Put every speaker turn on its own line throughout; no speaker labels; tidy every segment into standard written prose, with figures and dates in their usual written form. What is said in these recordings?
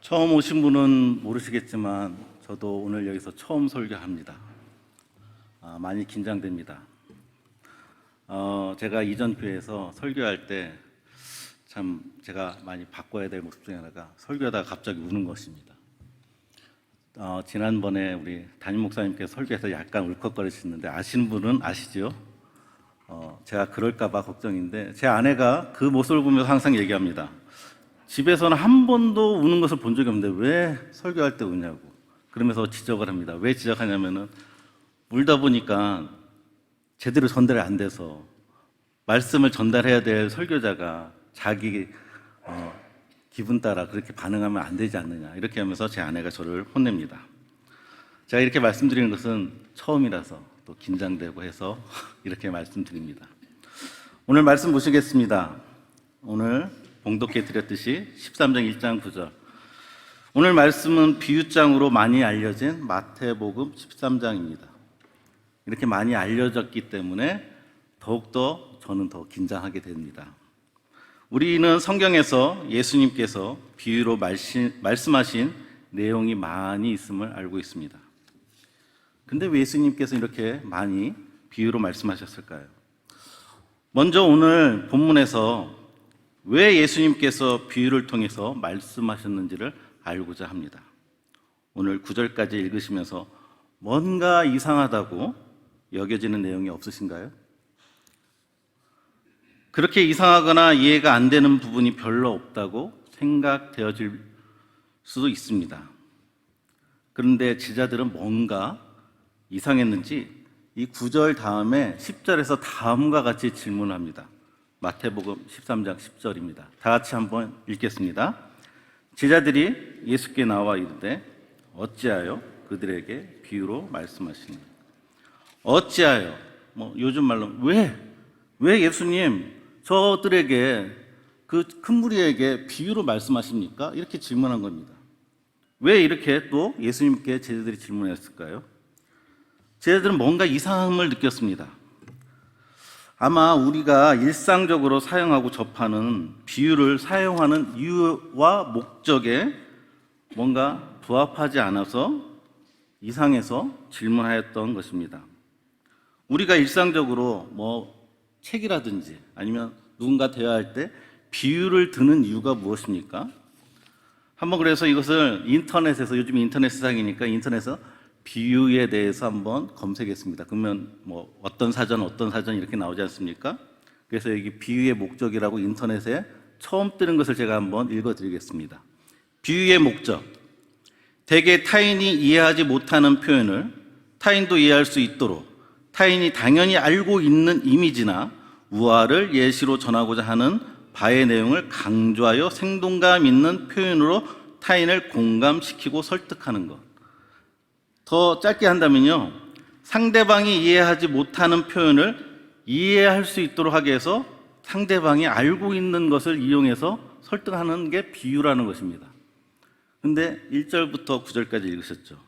처음 오신 분은 모르시겠지만 저도 오늘 여기서 처음 설교합니다. 많이 긴장됩니다. 제가 이전 교회에서 설교할 때 참 제가 많이 바꿔야 될 모습 중에 하나가 설교하다가 갑자기 우는 것입니다. 지난번에 우리 담임 목사님께서 설교해서 약간 울컥거리시는데 아시는 분은 아시죠? 제가 그럴까 봐 걱정인데 제 아내가 그 모습을 보면서 항상 얘기합니다. 집에서는 한 번도 우는 것을 본 적이 없는데 왜 설교할 때 우냐고 그러면서 지적을 합니다. 왜 지적하냐면은 울다 보니까 제대로 전달이 안 돼서 말씀을 전달해야 될 설교자가 자기 기분 따라 그렇게 반응하면 안 되지 않느냐 이렇게 하면서 제 아내가 저를 혼냅니다. 제가 이렇게 말씀드리는 것은 처음이라서 또 긴장되고 해서 이렇게 말씀드립니다. 오늘 말씀 보시겠습니다. 오늘 봉독해 드렸듯이 13장 1장 9절. 오늘 말씀은 비유장으로 많이 알려진 마태복음 13장입니다. 이렇게 많이 알려졌기 때문에 더욱더 저는 더 긴장하게 됩니다. 우리는 성경에서 예수님께서 비유로 말씀하신 내용이 많이 있음을 알고 있습니다. 근데 왜 예수님께서 이렇게 많이 비유로 말씀하셨을까요? 먼저 오늘 본문에서 왜 예수님께서 비유를 통해서 말씀하셨는지를 알고자 합니다. 오늘 9절까지 읽으시면서 뭔가 이상하다고 여겨지는 내용이 없으신가요? 그렇게 이상하거나 이해가 안 되는 부분이 별로 없다고 생각되어질 수도 있습니다. 그런데 제자들은 뭔가 이상했는지 이 9절 다음에 10절에서 다음과 같이 질문합니다. 마태복음 13장 10절입니다. 다 같이 한번 읽겠습니다. 제자들이 예수께 나와 이르되 어찌하여 그들에게 비유로 말씀하시니? 어찌하여? 요즘 말로 왜 예수님 저들에게 그 큰 무리에게 비유로 말씀하십니까? 이렇게 질문한 겁니다. 왜 이렇게 또 예수님께 제자들이 질문했을까요? 제자들은 뭔가 이상함을 느꼈습니다. 아마 우리가 일상적으로 사용하고 접하는 비유를 사용하는 이유와 목적에 뭔가 부합하지 않아서 이상해서 질문하였던 것입니다. 우리가 일상적으로 책이라든지 아니면 누군가 대화할 때 비유를 드는 이유가 무엇입니까? 한번 그래서 이것을 인터넷에서, 요즘 인터넷 세상이니까 인터넷에서 비유에 대해서 한번 검색했습니다. 그러면 어떤 사전 이렇게 나오지 않습니까? 그래서 여기 비유의 목적이라고 인터넷에 처음 뜨는 것을 제가 한번 읽어드리겠습니다. 비유의 목적. 대개 타인이 이해하지 못하는 표현을 타인도 이해할 수 있도록 타인이 당연히 알고 있는 이미지나 우화를 예시로 전하고자 하는 바의 내용을 강조하여 생동감 있는 표현으로 타인을 공감시키고 설득하는 것. 더 짧게 한다면요, 상대방이 이해하지 못하는 표현을 이해할 수 있도록 하기 위해서 상대방이 알고 있는 것을 이용해서 설득하는 게 비유라는 것입니다. 근데 1절부터 9절까지 읽으셨죠?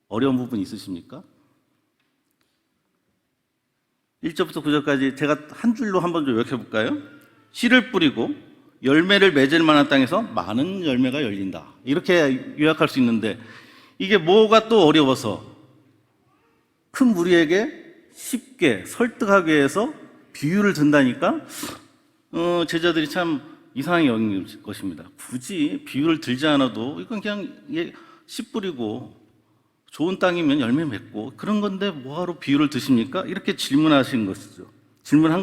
어려운 부분 있으십니까? 1절부터 9절까지 제가 한 줄로 한번 좀 요약해 볼까요? 씨를 뿌리고 열매를 맺을 만한 땅에서 많은 열매가 열린다. 이렇게 요약할 수 있는데 이게 뭐가 또 어려워서 큰 무리에게 쉽게 설득하기 위해서 비유를 든다니까 제자들이 참 이상하게 여긴 것입니다. 굳이 비유를 들지 않아도 이건 그냥 씨 뿌리고 좋은 땅이면 열매 맺고 그런 건데 뭐하러 비유를 드십니까? 이렇게 질문한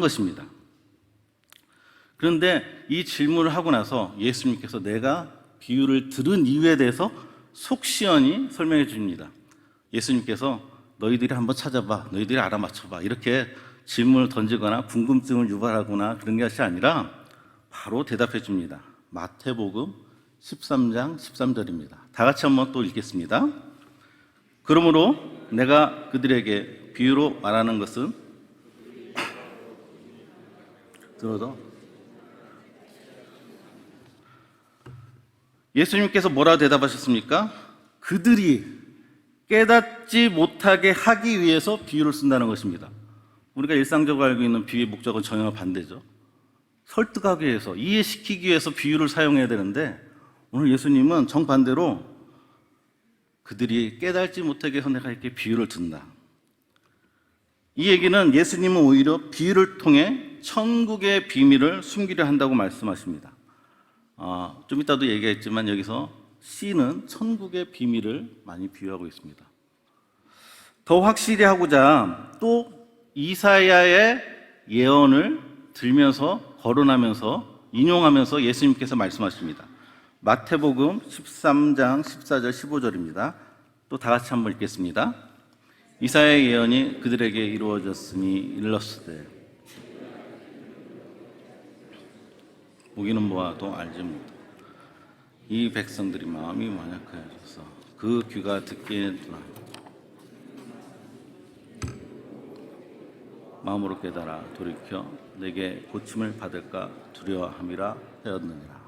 것입니다. 그런데 이 질문을 하고 나서 예수님께서 내가 비유를 들은 이유에 대해서 속 시원히 설명해 줍니다. 예수님께서 너희들이 한번 찾아봐, 너희들이 알아맞혀봐 이렇게 질문을 던지거나 궁금증을 유발하거나 그런 것이 아니라 바로 대답해 줍니다. 마태복음 13장 13절입니다. 다 같이 한번 또 읽겠습니다. 그러므로 내가 그들에게 비유로 말하는 것은 들어도 예수님께서 뭐라고 대답하셨습니까? 그들이 깨닫지 못하게 하기 위해서 비유를 쓴다는 것입니다. 우리가 일상적으로 알고 있는 비유의 목적은 전혀 반대죠. 설득하기 위해서, 이해시키기 위해서 비유를 사용해야 되는데 오늘 예수님은 정반대로 그들이 깨달지 못하게 해서 내가 이렇게 비유를 든다. 이 얘기는 예수님은 오히려 비유를 통해 천국의 비밀을 숨기려 한다고 말씀하십니다. 좀 이따도 얘기했지만 여기서 C는 천국의 비밀을 많이 비유하고 있습니다. 더 확실히 하고자 또 이사야의 예언을 들면서 거론하면서 인용하면서 예수님께서 말씀하십니다. 마태복음 13장 14절 15절입니다. 또 다 같이 한번 읽겠습니다. 이사야의 예언이 그들에게 이루어졌으니 일렀으되 보기는 보아도 알지 못하고 이 백성들이 마음이 완약하여져서 그 귀가 듣기에나 마음으로 깨달아 돌이켜 내게 고침을 받을까 두려워함이라 하였느니라.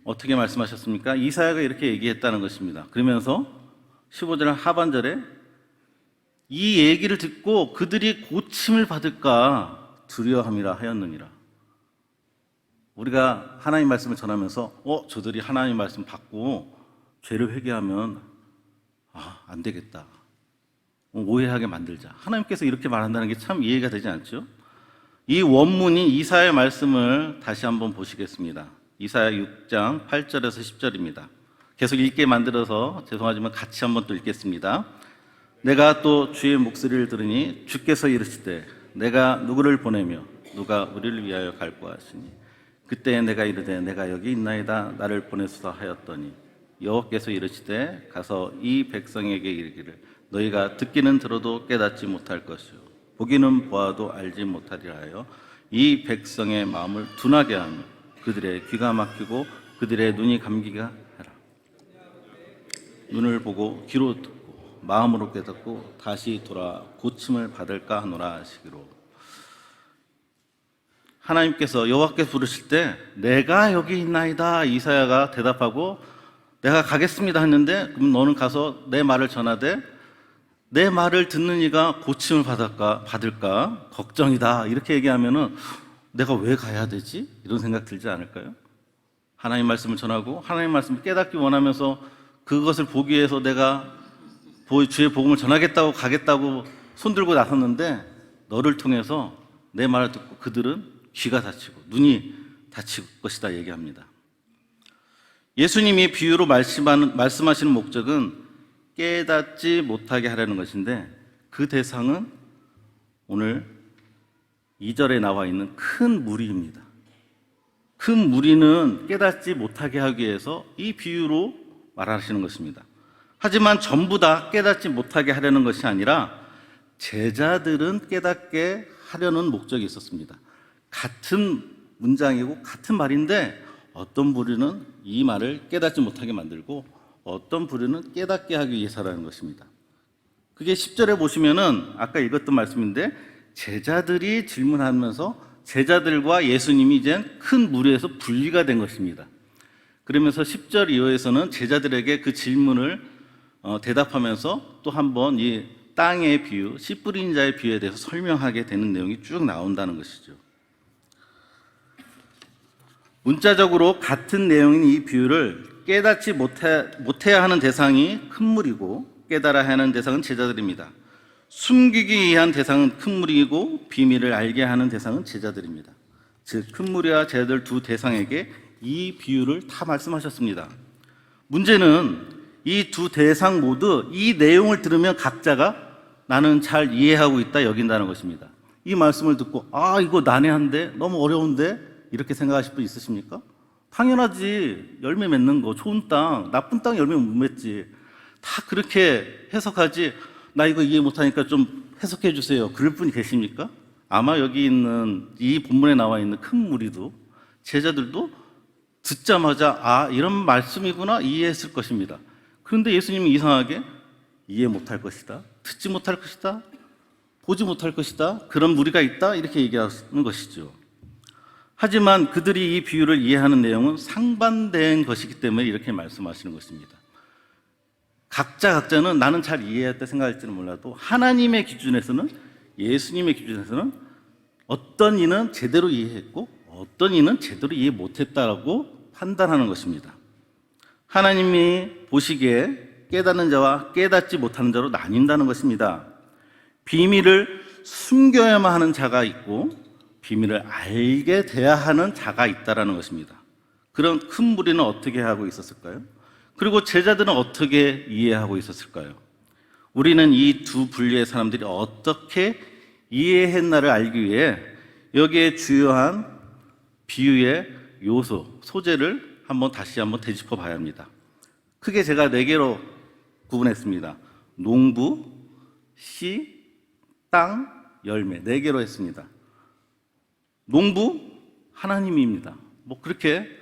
어떻게 말씀하셨습니까? 이사야가 이렇게 얘기했다는 것입니다. 그러면서 15절 하반절에 이 얘기를 듣고 그들이 고침을 받을까 두려워함이라 하였느니라. 우리가 하나님 말씀을 전하면서 저들이 하나님 말씀 받고 죄를 회개하면 안 되겠다, 오해하게 만들자, 하나님께서 이렇게 말한다는 게 참 이해가 되지 않죠? 이 원문이 이사야의 말씀을 다시 한번 보시겠습니다. 이사야 6장 8절에서 10절입니다. 계속 읽게 만들어서 죄송하지만 같이 한번 또 읽겠습니다. 내가 또 주의 목소리를 들으니 주께서 이르시되 내가 누구를 보내며 누가 우리를 위하여 갈까 하시니 그때 내가 이르되 내가 여기 있나이다 나를 보내소서 하였더니 여호와께서 이르시되 가서 이 백성에게 이르기를 너희가 듣기는 들어도 깨닫지 못할 것이요 보기는 보아도 알지 못하리라 하여 이 백성의 마음을 둔하게 하며 그들의 귀가 막히고 그들의 눈이 감기게 하라. 눈을 보고 귀로 듣고 마음으로 깨닫고 다시 돌아 고침을 받을까 하노라 하시기로. 하나님께서 여호와께서 부르실 때 내가 여기 있나이다 이사야가 대답하고 내가 가겠습니다 했는데 그럼 너는 가서 내 말을 전하되 내 말을 듣는 이가 고침을 받을까 걱정이다 이렇게 얘기하면은 내가 왜 가야 되지? 이런 생각 들지 않을까요? 하나님 말씀을 전하고 하나님 말씀을 깨닫기 원하면서 그것을 보기 위해서 내가 주의 복음을 전하겠다고 가겠다고 손들고 나섰는데 너를 통해서 내 말을 듣고 그들은 귀가 다치고 눈이 다칠 것이다 얘기합니다. 예수님이 비유로 말씀하시는 목적은 깨닫지 못하게 하려는 것인데 그 대상은 오늘 2절에 나와 있는 큰 무리입니다. 큰 무리는 깨닫지 못하게 하기 위해서 이 비유로 말하시는 것입니다. 하지만 전부 다 깨닫지 못하게 하려는 것이 아니라 제자들은 깨닫게 하려는 목적이 있었습니다. 같은 문장이고 같은 말인데 어떤 무리는 이 말을 깨닫지 못하게 만들고 어떤 부류는 깨닫게 하기 위해서라는 것입니다. 그게 10절에 보시면은 아까 읽었던 말씀인데 제자들이 질문하면서 제자들과 예수님이 이제 큰 무리에서 분리가 된 것입니다. 그러면서 10절 이후에서는 제자들에게 그 질문을 대답하면서 또 한번 이 땅의 비유, 씨 뿌린 자의 비유에 대해서 설명하게 되는 내용이 쭉 나온다는 것이죠. 문자적으로 같은 내용인 이 비유를 깨닫지 못해야 하는 대상이 큰 무리고 깨달아야 하는 대상은 제자들입니다. 숨기기 위한 대상은 큰 무리이고 비밀을 알게 하는 대상은 제자들입니다. 즉 큰 무리와 제자들 두 대상에게 이 비유를 다 말씀하셨습니다. 문제는 이 두 대상 모두 이 내용을 들으면 각자가 나는 잘 이해하고 있다 여긴다는 것입니다. 이 말씀을 듣고 이거 난해한데 너무 어려운데 이렇게 생각하실 분 있으십니까? 당연하지. 열매 맺는 거 좋은 땅, 나쁜 땅 열매 못 맺지. 다 그렇게 해석하지. 나 이거 이해 못하니까 좀 해석해 주세요. 그럴 분이 계십니까? 아마 여기 있는 이 본문에 나와 있는 큰 무리도 제자들도 듣자마자 이런 말씀이구나 이해했을 것입니다. 그런데 예수님이 이상하게 이해 못할 것이다, 듣지 못할 것이다, 보지 못할 것이다, 그런 무리가 있다 이렇게 얘기하는 것이죠. 하지만 그들이 이 비유를 이해하는 내용은 상반된 것이기 때문에 이렇게 말씀하시는 것입니다. 각자는 나는 잘 이해했다 생각할지는 몰라도 하나님의 기준에서는, 예수님의 기준에서는 어떤 이는 제대로 이해했고 어떤 이는 제대로 이해 못했다라고 판단하는 것입니다. 하나님이 보시기에 깨닫는 자와 깨닫지 못하는 자로 나뉜다는 것입니다. 비밀을 숨겨야만 하는 자가 있고 비밀을 알게 돼야 하는 자가 있다는 것입니다. 그런 큰 무리는 어떻게 하고 있었을까요? 그리고 제자들은 어떻게 이해하고 있었을까요? 우리는 이 두 분류의 사람들이 어떻게 이해했나를 알기 위해 여기에 주요한 비유의 요소, 소재를 다시 한번 되짚어 봐야 합니다. 크게 제가 4개로 구분했습니다. 농부, 씨, 땅, 열매 4개로 했습니다. 농부, 하나님입니다. 그렇게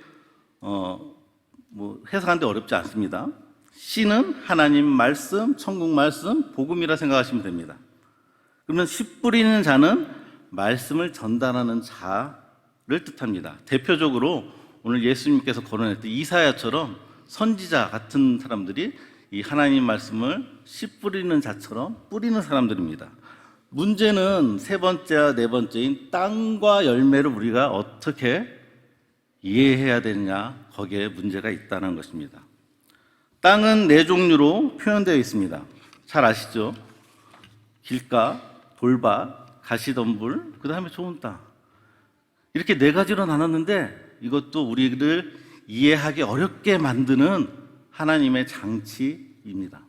해석하는데 어렵지 않습니다. 씨는 하나님 말씀, 천국 말씀, 복음이라 생각하시면 됩니다. 그러면 씨 뿌리는 자는 말씀을 전달하는 자를 뜻합니다. 대표적으로 오늘 예수님께서 거론했던 이사야처럼 선지자 같은 사람들이 이 하나님 말씀을 씨 뿌리는 자처럼 뿌리는 사람들입니다. 문제는 3번째와 4번째인 땅과 열매를 우리가 어떻게 이해해야 되느냐, 거기에 문제가 있다는 것입니다. 땅은 4종류로 표현되어 있습니다. 잘 아시죠? 길가, 돌밭, 가시덤불, 그 다음에 좋은 땅. 이렇게 4가지로 나눴는데 이것도 우리를 이해하기 어렵게 만드는 하나님의 장치입니다.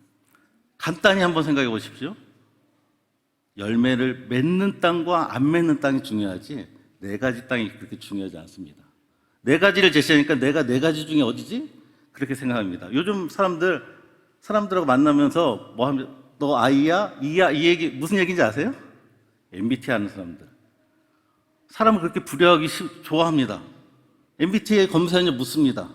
간단히 한번 생각해 보십시오. 열매를 맺는 땅과 안 맺는 땅이 중요하지 4가지 땅이 그렇게 중요하지 않습니다. 4가지를 제시하니까 내가 4가지 중에 어디지? 그렇게 생각합니다. 요즘 사람들하고 만나면서 뭐 하면 너 아이야? 이야? 이 얘기 무슨 얘기인지 아세요? MBTI 하는 사람들. 사람을 그렇게 부려하기 좋아합니다. MBTI 검사하냐 묻습니다.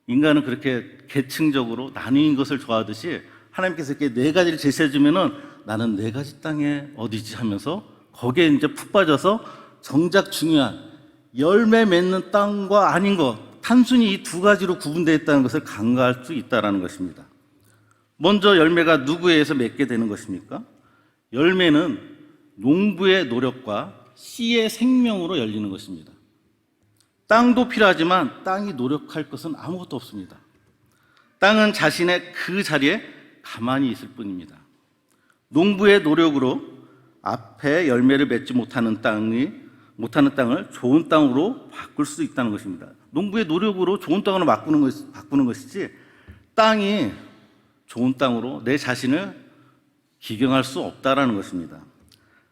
인간은 그렇게 계층적으로 나뉘는 것을 좋아하듯이 하나님께서 이렇게 4가지를 제시해 주면은 나는 4가지 땅에 어디지 하면서 거기에 이제 푹 빠져서 정작 중요한 열매 맺는 땅과 아닌 것, 단순히 이 2가지로 구분되어 있다는 것을 간과할 수 있다는 것입니다. 먼저 열매가 누구에 의해서 맺게 되는 것입니까? 열매는 농부의 노력과 씨의 생명으로 열리는 것입니다. 땅도 필요하지만 땅이 노력할 것은 아무것도 없습니다. 땅은 자신의 그 자리에 가만히 있을 뿐입니다. 농부의 노력으로 앞에 열매를 맺지 못하는 땅을 좋은 땅으로 바꿀 수 있다는 것입니다. 농부의 노력으로 좋은 땅으로 바꾸는 것이지 땅이 좋은 땅으로 내 자신을 기경할 수 없다라는 것입니다.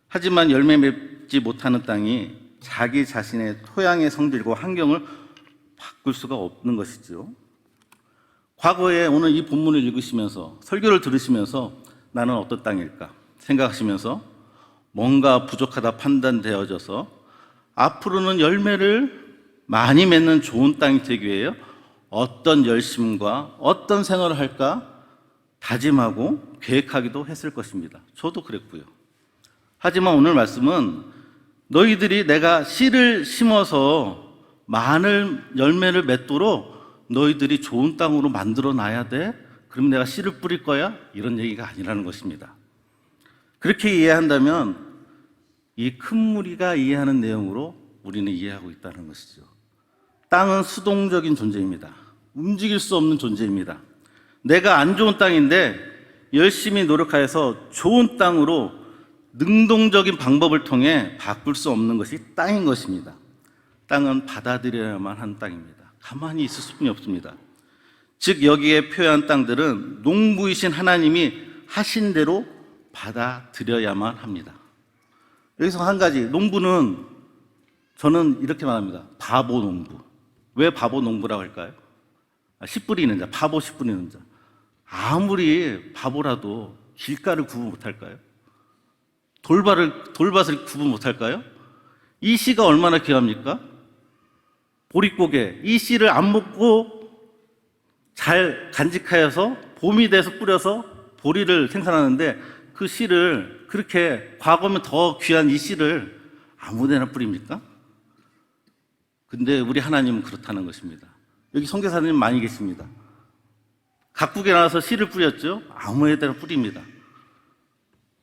하지만 열매 맺지 못하는 땅이 자기 자신의 토양의 성질과 환경을 바꿀 수가 없는 것이죠. 과거에 오늘 이 본문을 읽으시면서 설교를 들으시면서 나는 어떤 땅일까 생각하시면서 뭔가 부족하다 판단되어져서 앞으로는 열매를 많이 맺는 좋은 땅이 되기 위해 어떤 열심과 어떤 생활을 할까 다짐하고 계획하기도 했을 것입니다. 저도 그랬고요. 하지만 오늘 말씀은 너희들이 내가 씨를 심어서 많은 열매를 맺도록 너희들이 좋은 땅으로 만들어 놔야 돼? 그럼 내가 씨를 뿌릴 거야? 이런 얘기가 아니라는 것입니다. 그렇게 이해한다면 이 큰 무리가 이해하는 내용으로 우리는 이해하고 있다는 것이죠. 땅은 수동적인 존재입니다. 움직일 수 없는 존재입니다. 내가 안 좋은 땅인데 열심히 노력하여서 좋은 땅으로 능동적인 방법을 통해 바꿀 수 없는 것이 땅인 것입니다. 땅은 받아들여야만 하는 땅입니다. 가만히 있을 수뿐이 없습니다. 즉 여기에 표현한 땅들은 농부이신 하나님이 하신 대로 받아들여야만 합니다. 여기서 한 가지, 농부는 저는 이렇게 말합니다. 바보 농부. 왜 바보 농부라고 할까요? 씨 뿌리는 자, 바보 씨 뿌리는 자. 아무리 바보라도 길가를 구분 못할까요? 돌밭을 구분 못할까요? 이 씨가 얼마나 귀합니까? 보릿고개, 이 씨를 안 먹고 잘 간직하여서 봄이 돼서 뿌려서 보리를 생산하는데 그 씨를 그렇게 과거면 더 귀한 이 씨를 아무데나 뿌립니까? 근데 우리 하나님은 그렇다는 것입니다. 여기 선교사님 많이 계십니다. 각국에 나와서 씨를 뿌렸죠? 아무데나 뿌립니다.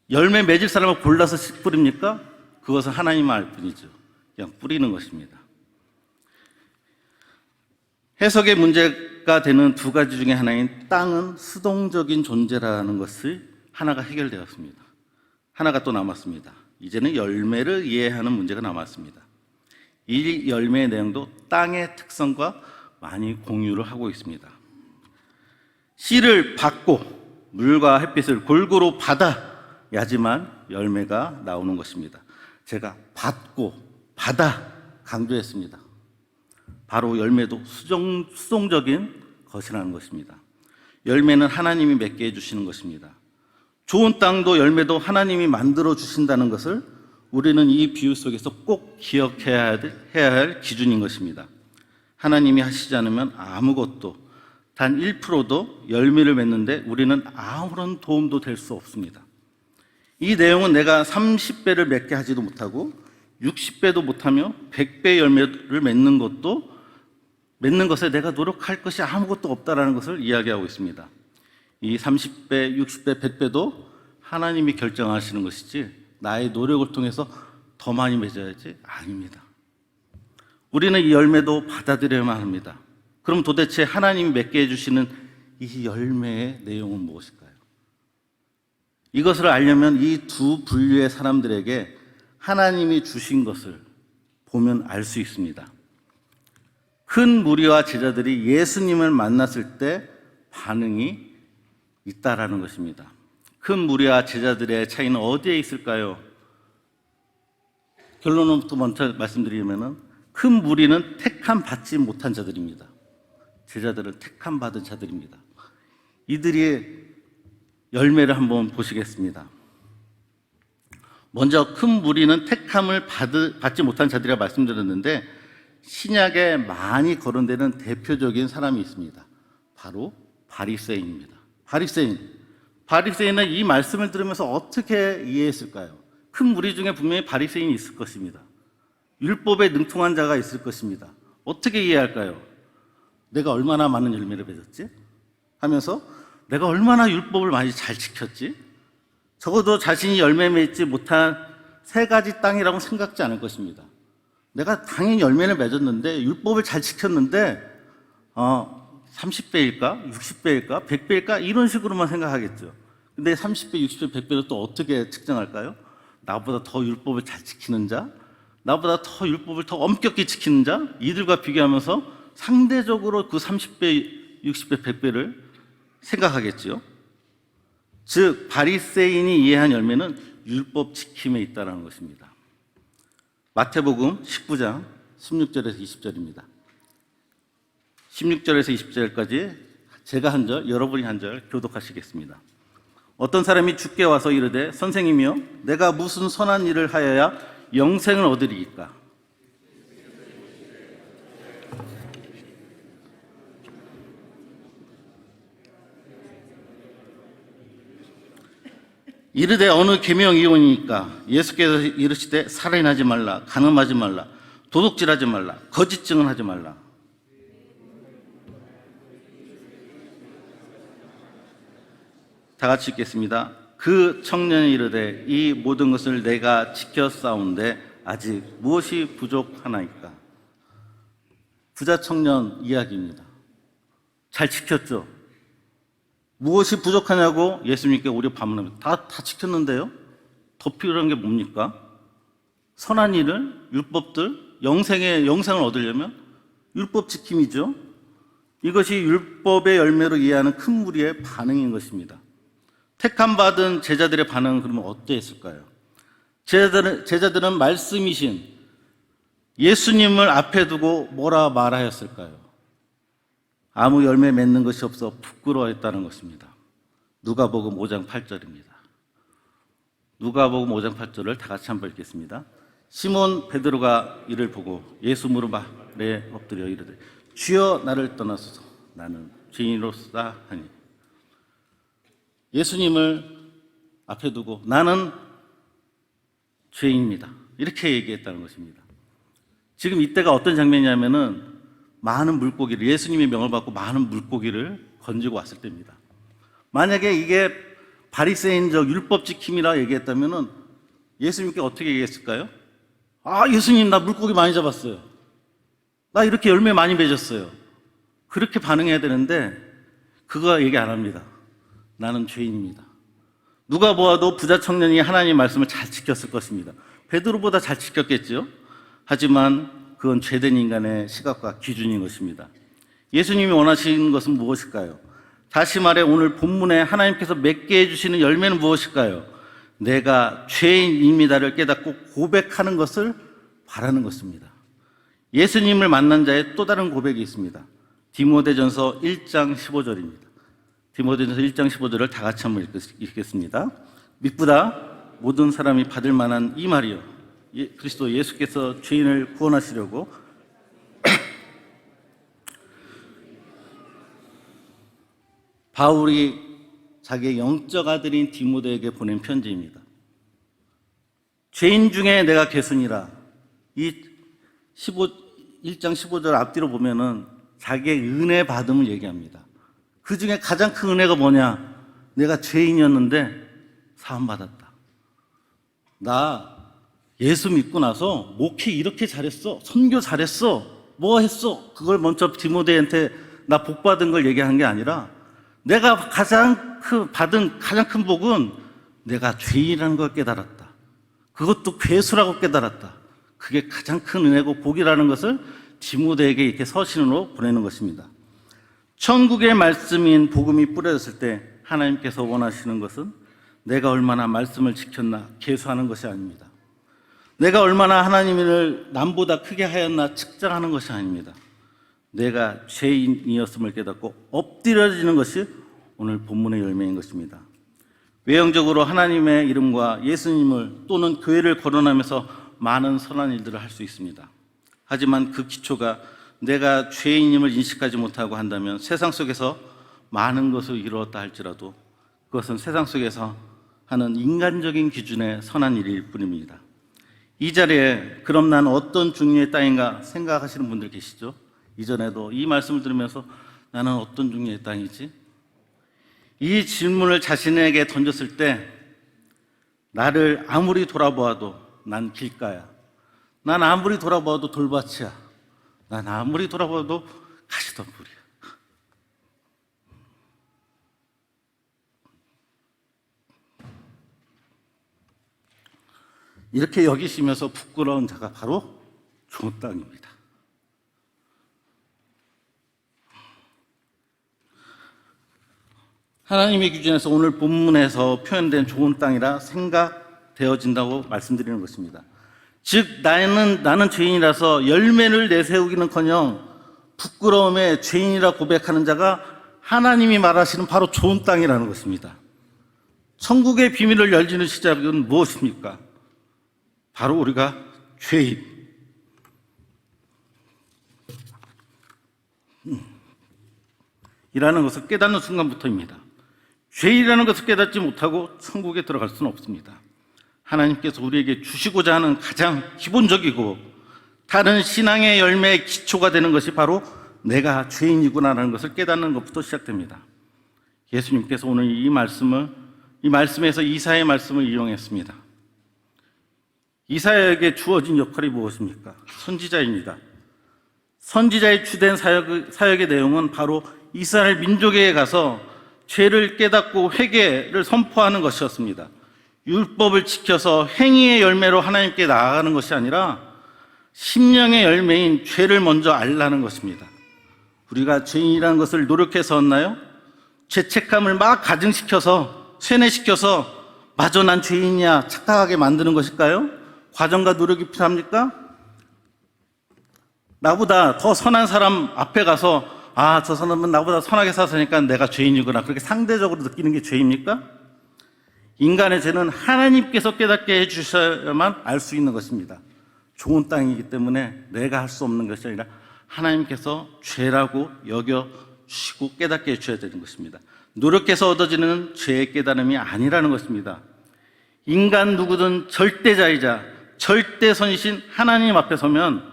열매 맺을 사람을 골라서 씨 뿌립니까? 그것은 하나님만 알 뿐이죠. 그냥 뿌리는 것입니다. 해석의 문제가 되는 두 가지 중에 하나인 땅은 수동적인 존재라는 것을 하나가 해결되었습니다. 하나가 또 남았습니다. 이제는 열매를 이해하는 문제가 남았습니다. 이 열매의 내용도 땅의 특성과 많이 공유를 하고 있습니다. 씨를 받고 물과 햇빛을 골고루 받아야지만 열매가 나오는 것입니다. 제가 받고 받아 강조했습니다. 바로 열매도 수동적인 것이라는 것입니다. 열매는 하나님이 맺게 해주시는 것입니다. 좋은 땅도 열매도 하나님이 만들어 주신다는 것을 우리는 이 비유 속에서 꼭 기억해야 할 기준인 것입니다. 하나님이 하시지 않으면 아무것도 단 1%도 열매를 맺는데 우리는 아무런 도움도 될 수 없습니다. 이 내용은 내가 30배를 맺게 하지도 못하고 60배도 못하며 100배 열매를 맺는 것에 내가 노력할 것이 아무것도 없다라는 것을 이야기하고 있습니다. 이 30배, 60배, 100배도 하나님이 결정하시는 것이지 나의 노력을 통해서 더 많이 맺어야지 아닙니다. 우리는 이 열매도 받아들여야만 합니다. 그럼 도대체 하나님이 맺게 해주시는 이 열매의 내용은 무엇일까요? 이것을 알려면 이 두 분류의 사람들에게 하나님이 주신 것을 보면 알 수 있습니다. 큰 무리와 제자들이 예수님을 만났을 때 반응이 있다라는 것입니다. 큰 무리와 제자들의 차이는 어디에 있을까요? 결론부터 먼저 말씀드리면 큰 무리는 택함 받지 못한 자들입니다. 제자들은 택함 받은 자들입니다. 이들이 열매를 한번 보시겠습니다. 먼저 큰 무리는 택함을 받지 못한 자들이라 말씀드렸는데 신약에 많이 거론되는 대표적인 사람이 있습니다. 바로 바리새인입니다. 바리새인은 이 말씀을 들으면서 어떻게 이해했을까요? 큰 무리 중에 분명히 바리새인이 있을 것입니다. 율법에 능통한 자가 있을 것입니다. 어떻게 이해할까요? 내가 얼마나 많은 열매를 맺었지? 하면서 내가 얼마나 율법을 많이 잘 지켰지? 적어도 자신이 열매 맺지 못한 세 가지 땅이라고 생각지 않을 것입니다. 내가 당연히 열매를 맺었는데 율법을 잘 지켰는데 30배일까? 60배일까? 100배일까? 이런 식으로만 생각하겠죠. 근데 30배, 60배, 100배를 또 어떻게 측정할까요? 나보다 더 율법을 잘 지키는 자, 나보다 더 율법을 더 엄격히 지키는 자, 이들과 비교하면서 상대적으로 그 30배, 60배, 100배를 생각하겠죠. 즉 바리새인이 이해한 열매는 율법 지킴에 있다는 것입니다. 마태복음 19장 16절에서 20절입니다. 16절에서 20절까지 제가 한 절, 여러분이 한 절 교독하시겠습니다. 어떤 사람이 주께 와서 이르되 선생님이여 내가 무슨 선한 일을 하여야 영생을 얻으리이까? 이르되 어느 계명이오니까? 예수께서 이르시되 살인하지 말라, 간음하지 말라, 도둑질하지 말라, 거짓 증언하지 말라. 다 같이 읽겠습니다. 그 청년이 이르되 이 모든 것을 내가 지켰사온데 아직 무엇이 부족하나이까? 부자 청년 이야기입니다. 잘 지켰죠? 무엇이 부족하냐고 예수님께 우리 반문합니다. 다 지켰는데요? 더 필요한 게 뭡니까? 선한 일을, 율법들, 영생을 얻으려면 율법 지킴이죠. 이것이 율법의 열매로 이해하는 큰 무리의 반응인 것입니다. 택함 받은 제자들의 반응은 그러면 어떠했을까요? 제자들은 말씀이신 예수님을 앞에 두고 뭐라 말하였을까요? 아무 열매 맺는 것이 없어 부끄러워했다는 것입니다. 누가복음 5장 8절입니다. 누가복음 5장 8절을 다 같이 한번 읽겠습니다. 시몬 베드로가 이를 보고 예수 무릎 아래 엎드려 이르되 주여 나를 떠나소서 나는 죄인으로서 하니. 예수님을 앞에 두고 나는 죄인입니다. 이렇게 얘기했다는 것입니다. 지금 이때가 어떤 장면이냐면은 많은 물고기를, 예수님의 명을 받고 많은 물고기를 건지고 왔을 때입니다. 만약에 이게 바리새인적 율법 지킴이라 얘기했다면은 예수님께 어떻게 얘기했을까요? 아, 예수님 나 물고기 많이 잡았어요. 나 이렇게 열매 많이 맺었어요. 그렇게 반응해야 되는데 그거 얘기 안 합니다. 나는 죄인입니다. 누가 보아도 부자 청년이 하나님의 말씀을 잘 지켰을 것입니다. 베드로보다 잘 지켰겠죠. 하지만 그건 죄된 인간의 시각과 기준인 것입니다. 예수님이 원하시는 것은 무엇일까요? 다시 말해 오늘 본문에 하나님께서 맺게 해주시는 열매는 무엇일까요? 내가 죄인입니다를 깨닫고 고백하는 것을 바라는 것입니다. 예수님을 만난 자의 또 다른 고백이 있습니다. 디모데전서 1장 15절입니다. 디모데전서 1장 15절을 다 같이 한번 읽겠습니다. 믿보다 모든 사람이 받을 만한 이 말이요, 그리스도 예수께서 죄인을 구원하시려고 바울이 자기의 영적 아들인 디모데에게 보낸 편지입니다. 죄인 중에 내가 개순이라. 이 1장 15절 앞뒤로 보면은 자기의 은혜 받음을 얘기합니다. 그 중에 가장 큰 은혜가 뭐냐? 내가 죄인이었는데 사함받았다. 나 예수 믿고 나서 목회 이렇게 잘했어, 선교 잘했어, 뭐 했어, 그걸 먼저 디모데한테 나 복 받은 걸 얘기한 게 아니라 내가 받은 가장 큰 복은 내가 죄인이라는 걸 깨달았다. 그것도 괴수라고 깨달았다. 그게 가장 큰 은혜고 복이라는 것을 디모데에게 이렇게 서신으로 보내는 것입니다. 천국의 말씀인 복음이 뿌려졌을 때 하나님께서 원하시는 것은 내가 얼마나 말씀을 지켰나 계수하는 것이 아닙니다. 내가 얼마나 하나님을 남보다 크게 하였나 측정하는 것이 아닙니다. 내가 죄인이었음을 깨닫고 엎드려지는 것이 오늘 본문의 열매인 것입니다. 외형적으로 하나님의 이름과 예수님을 또는 교회를 거론하면서 많은 선한 일들을 할 수 있습니다. 하지만 그 기초가 내가 죄인임을 인식하지 못하고 한다면 세상 속에서 많은 것을 이루었다 할지라도 그것은 세상 속에서 하는 인간적인 기준의 선한 일일 뿐입니다. 이 자리에 그럼 난 어떤 종류의 땅인가 생각하시는 분들 계시죠? 이전에도 이 말씀을 들으면서 나는 어떤 종류의 땅이지? 이 질문을 자신에게 던졌을 때 나를 아무리 돌아보아도 난 길가야. 난 아무리 돌아보아도 돌밭이야. 난 아무리 돌아보아도 가시덤불이야. 이렇게 여기시면서 부끄러운 자가 바로 좋은 땅입니다. 하나님의 기준에서 오늘 본문에서 표현된 좋은 땅이라 생각되어진다고 말씀드리는 것입니다. 즉 나는 죄인이라서 열매를 내세우기는커녕 부끄러움에 죄인이라 고백하는 자가 하나님이 말하시는 바로 좋은 땅이라는 것입니다. 천국의 비밀을 열지는 시작은 무엇입니까? 바로 우리가 죄인. 이라는 것을 깨닫는 순간부터입니다. 죄인이라는 것을 깨닫지 못하고 천국에 들어갈 수는 없습니다. 하나님께서 우리에게 주시고자 하는 가장 기본적이고 다른 신앙의 열매의 기초가 되는 것이 바로 내가 죄인이구나라는 것을 깨닫는 것부터 시작됩니다. 예수님께서 오늘 이 말씀에서 이사야의 말씀을 이용했습니다. 이사야에게 주어진 역할이 무엇입니까? 선지자입니다. 선지자의 주된 사역의 내용은 바로 이스라엘 민족에게 가서 죄를 깨닫고 회개를 선포하는 것이었습니다. 율법을 지켜서 행위의 열매로 하나님께 나아가는 것이 아니라 심령의 열매인 죄를 먼저 알라는 것입니다. 우리가 죄인이라는 것을 노력해서 얻나요? 죄책감을 막 가증시켜서 세뇌시켜서 마저 난 죄인이야 착각하게 만드는 것일까요? 과정과 노력이 필요합니까? 나보다 더 선한 사람 앞에 가서 저 사람은 나보다 선하게 살았으니까 내가 죄인이구나 그렇게 상대적으로 느끼는 게 죄입니까? 인간의 죄는 하나님께서 깨닫게 해주셔야만 알 수 있는 것입니다. 좋은 땅이기 때문에 내가 할 수 없는 것이 아니라 하나님께서 죄라고 여겨주시고 깨닫게 해주셔야 되는 것입니다. 노력해서 얻어지는 죄의 깨달음이 아니라는 것입니다. 인간 누구든 절대자이자 절대선이신 하나님 앞에 서면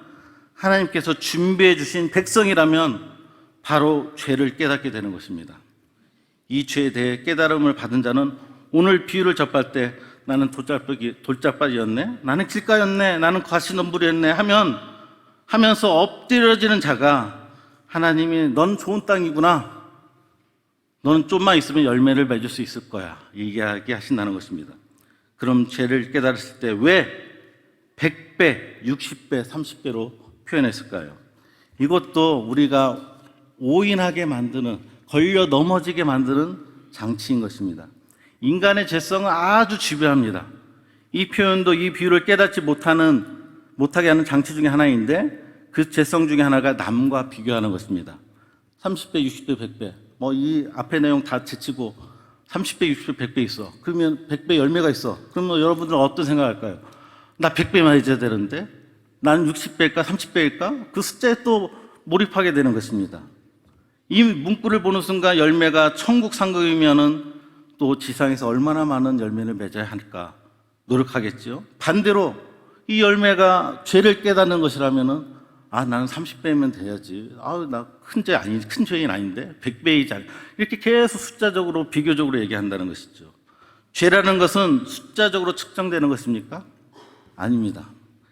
하나님께서 준비해 주신 백성이라면 바로 죄를 깨닫게 되는 것입니다. 이 죄에 대해 깨달음을 받은 자는 오늘 비유를 접할 때 나는 돌짝발이었네, 나는 길가였네, 나는 가시덤불이었네 하면서 엎드려지는 자가 하나님이 넌 좋은 땅이구나. 너는 좀만 있으면 열매를 맺을 수 있을 거야. 얘기하신다는 것입니다. 그럼 죄를 깨달았을 때 왜 100배, 60배, 30배로 표현했을까요? 이것도 우리가 오인하게 만드는, 걸려 넘어지게 만드는 장치인 것입니다. 인간의 죄성은 아주 집요합니다. 이 표현도 이 비유를 깨닫지 못하게 하는 장치 중에 하나인데 그 죄성 중에 하나가 남과 비교하는 것입니다. 30배, 60배, 100배. 이 앞에 내용 다 제치고 30배, 60배, 100배 있어. 그러면 100배 열매가 있어. 그러면 여러분들은 어떤 생각할까요? 나 100배 맞아야 되는데 나는 60배일까 30배일까? 그 숫자에 또 몰입하게 되는 것입니다. 이 문구를 보는 순간 열매가 천국 상급이면은 또 지상에서 얼마나 많은 열매를 맺어야 할까 노력하겠죠. 반대로 이 열매가 죄를 깨닫는 것이라면은 나는 30배면 돼야지. 나 큰 죄인 아닌데 100배이자 이렇게 계속 숫자적으로 비교적으로 얘기한다는 것이죠. 죄라는 것은 숫자적으로 측정되는 것입니까? 아닙니다.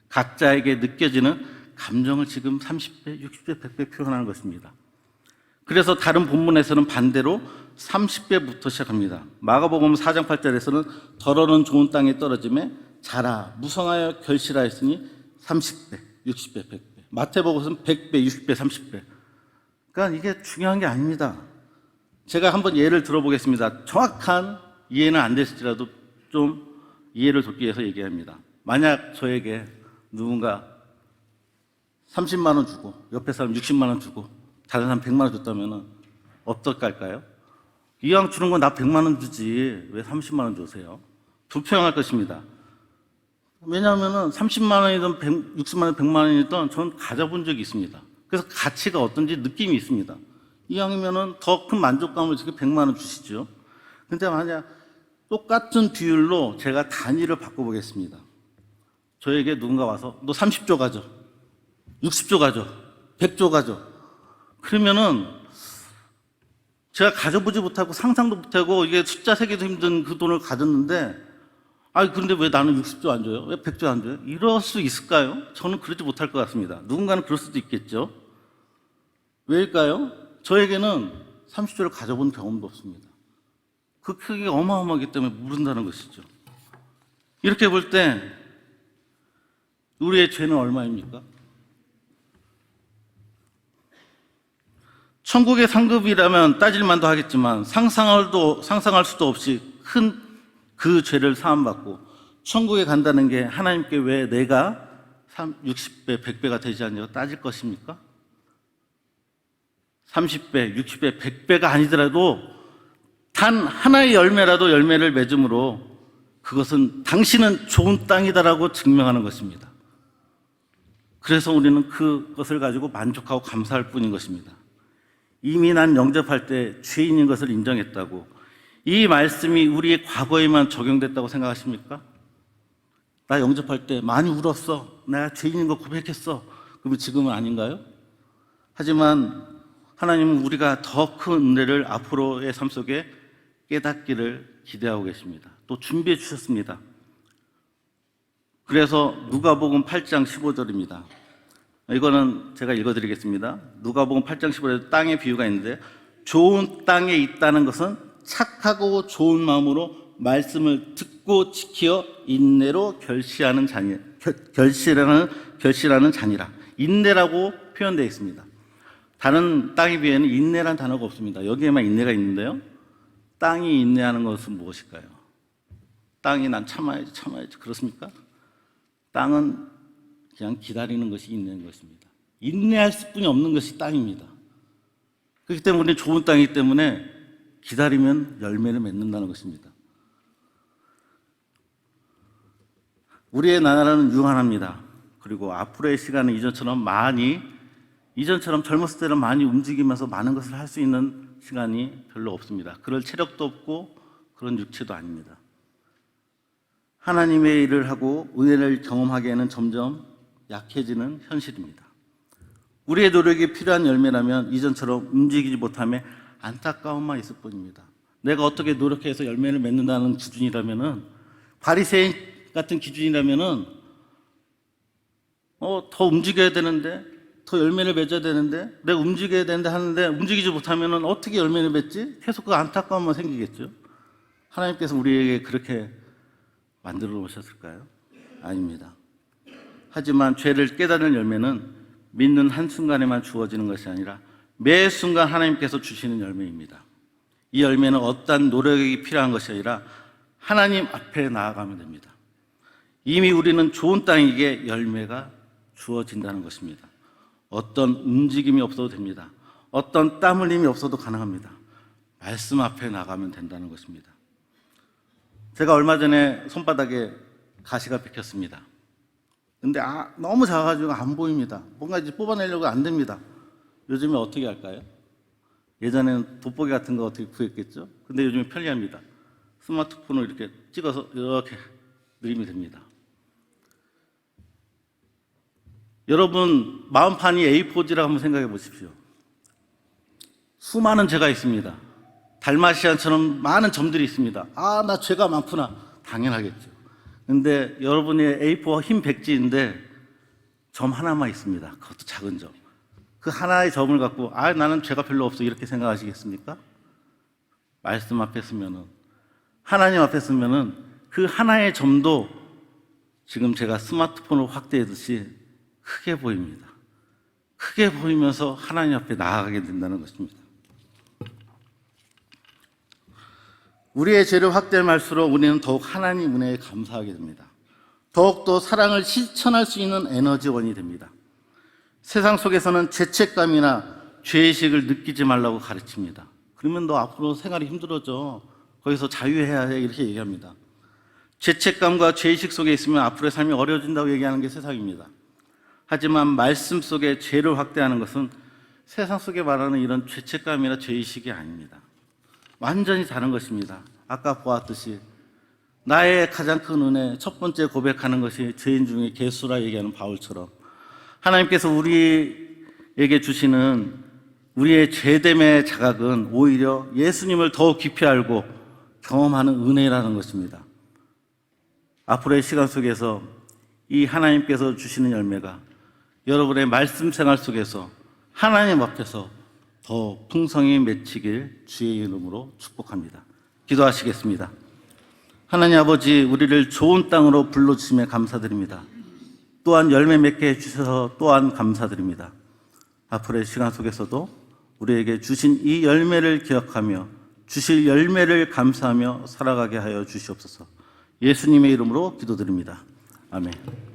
각자에게 느껴지는 감정을 지금 30배, 60배, 100배 표현하는 것입니다. 그래서 다른 본문에서는 반대로 30배부터 시작합니다. 마가복음 4장 8절에서는 더러는 좋은 땅에 떨어짐에 자라 무성하여 결실하였으니 30배, 60배, 100배. 마태복음은 100배, 60배, 30배. 그러니까 이게 중요한 게 아닙니다. 제가 한번 예를 들어보겠습니다. 정확한 이해는 안 됐을지라도 좀 이해를 돕기 위해서 얘기합니다. 만약 저에게 누군가 30만 원 주고 옆에 사람 60만 원 주고 다른 사람 100만 원 줬다면 어떨까요? 이왕 주는 건 나 100만 원 주지 왜 30만 원 주세요? 불평할 것입니다. 왜냐하면 30만 원이든 60만 원, 100만 원이든 전 가져본 적이 있습니다. 그래서 가치가 어떤지 느낌이 있습니다. 이왕이면 더 큰 만족감을 지금 100만 원 주시죠. 근데 만약 똑같은 비율로 제가 단위를 바꿔보겠습니다. 저에게 누군가 와서 너 30조 가져, 60조 가져, 100조 가져. 그러면은 제가 가져보지 못하고 상상도 못하고 이게 숫자 세기도 힘든 그 돈을 가졌는데 근데 왜 나는 60조 안 줘요? 왜 100조 안 줘요? 이럴 수 있을까요? 저는 그러지 못할 것 같습니다. 누군가는 그럴 수도 있겠죠. 왜일까요? 저에게는 30조를 가져본 경험도 없습니다. 그 크기가 어마어마하기 때문에 모른다는 것이죠. 이렇게 볼 때 우리의 죄는 얼마입니까? 천국의 상급이라면 따질만도 하겠지만 상상할 수도 없이 큰 그 죄를 사함받고 천국에 간다는 게 하나님께 왜 내가 60배, 100배가 되지 않냐고 따질 것입니까? 30배, 60배, 100배가 아니더라도 단 하나의 열매라도 열매를 맺음으로 그것은 당신은 좋은 땅이다라고 증명하는 것입니다. 그래서 우리는 그것을 가지고 만족하고 감사할 뿐인 것입니다. 이미 난 영접할 때 죄인인 것을 인정했다고. 이 말씀이 우리의 과거에만 적용됐다고 생각하십니까? 나 영접할 때 많이 울었어. 내가 죄인인 거 고백했어. 그러면 지금은 아닌가요? 하지만 하나님은 우리가 더 큰 은혜를 앞으로의 삶 속에 깨닫기를 기대하고 계십니다. 또 준비해 주셨습니다. 그래서 누가복음 8장 15절입니다. 이거는 제가 읽어드리겠습니다. 누가복음 8장 15절에 땅의 비유가 있는데 좋은 땅에 있다는 것은 착하고 좋은 마음으로 말씀을 듣고 지켜 인내로 결실하는 자니라. 인내라고 표현되어 있습니다. 다른 땅의 비유에는 인내란 단어가 없습니다. 여기에만 인내가 있는데요. 땅이 인내하는 것은 무엇일까요? 땅이 난 참아야지 그렇습니까? 땅은 그냥 기다리는 것이 인내인 것입니다. 인내할 수뿐이 없는 것이 땅입니다. 그렇기 때문에 우리는 좋은 땅이기 때문에 기다리면 열매를 맺는다는 것입니다. 우리의 나라는 유한합니다. 그리고 앞으로의 시간은 이전처럼 젊었을 때는 많이 움직이면서 많은 것을 할 수 있는 시간이 별로 없습니다. 그럴 체력도 없고 그런 육체도 아닙니다. 하나님의 일을 하고 은혜를 경험하기에는 점점 약해지는 현실입니다. 우리의 노력이 필요한 열매라면 이전처럼 움직이지 못함에 안타까움만 있을 뿐입니다. 내가 어떻게 노력해서 열매를 맺는다는 기준이라면은 바리새인 같은 기준이라면은 더 움직여야 되는데 더 열매를 맺어야 되는데, 내가 움직여야 되는데 하는데 움직이지 못하면 어떻게 열매를 맺지? 계속 그 안타까움만 생기겠죠. 하나님께서 우리에게 그렇게 만들어 놓으셨을까요? 아닙니다. 하지만 죄를 깨닫는 열매는 믿는 한순간에만 주어지는 것이 아니라 매 순간 하나님께서 주시는 열매입니다. 이 열매는 어떠한 노력이 필요한 것이 아니라 하나님 앞에 나아가면 됩니다. 이미 우리는 좋은 땅에게 열매가 주어진다는 것입니다. 어떤 움직임이 없어도 됩니다. 어떤 땀 흘림이 없어도 가능합니다. 말씀 앞에 나가면 된다는 것입니다. 제가 얼마 전에 손바닥에 가시가 박혔습니다. 근데 너무 작아가지고 안 보입니다. 뭔가 이제 뽑아내려고 안 됩니다. 요즘에 어떻게 할까요? 예전에는 돋보기 같은 거 어떻게 구했겠죠? 근데 요즘에 편리합니다. 스마트폰으로 이렇게 찍어서 이렇게 누르면 됩니다. 여러분, 마음판이 A4지라고 한번 생각해 보십시오. 수많은 죄가 있습니다. 달마시안처럼 많은 점들이 있습니다. 나 죄가 많구나. 당연하겠죠. 근데 여러분의 A4 흰 백지인데 점 하나만 있습니다. 그것도 작은 점. 그 하나의 점을 갖고 나는 죄가 별로 없어 이렇게 생각하시겠습니까? 말씀 앞에 서면은, 하나님 앞에 서면은 그 하나의 점도 지금 제가 스마트폰을 확대하듯이 크게 보입니다. 크게 보이면서 하나님 앞에 나아가게 된다는 것입니다. 우리의 죄를 확대할수록 우리는 더욱 하나님 은혜에 감사하게 됩니다. 더욱더 사랑을 실천할 수 있는 에너지원이 됩니다. 세상 속에서는 죄책감이나 죄의식을 느끼지 말라고 가르칩니다. 그러면 너 앞으로 생활이 힘들어져. 거기서 자유해야 해. 이렇게 얘기합니다. 죄책감과 죄의식 속에 있으면 앞으로의 삶이 어려워진다고 얘기하는 게 세상입니다. 하지만 말씀 속에 죄를 확대하는 것은 세상 속에 말하는 이런 죄책감이나 죄의식이 아닙니다. 완전히 다른 것입니다. 아까 보았듯이 나의 가장 큰 은혜, 첫 번째 고백하는 것이 죄인 중에 괴수라 얘기하는 바울처럼 하나님께서 우리에게 주시는 우리의 죄됨의 자각은 오히려 예수님을 더욱 깊이 알고 경험하는 은혜라는 것입니다. 앞으로의 시간 속에서 이 하나님께서 주시는 열매가 여러분의 말씀 생활 속에서 하나님 앞에서 더 풍성히 맺히길 주의 이름으로 축복합니다. 기도하시겠습니다. 하나님 아버지, 우리를 좋은 땅으로 불러주심에 감사드립니다. 또한 열매 맺게 해주셔서 또한 감사드립니다. 앞으로의 시간 속에서도 우리에게 주신 이 열매를 기억하며 주실 열매를 감사하며 살아가게 하여 주시옵소서. 예수님의 이름으로 기도드립니다. 아멘.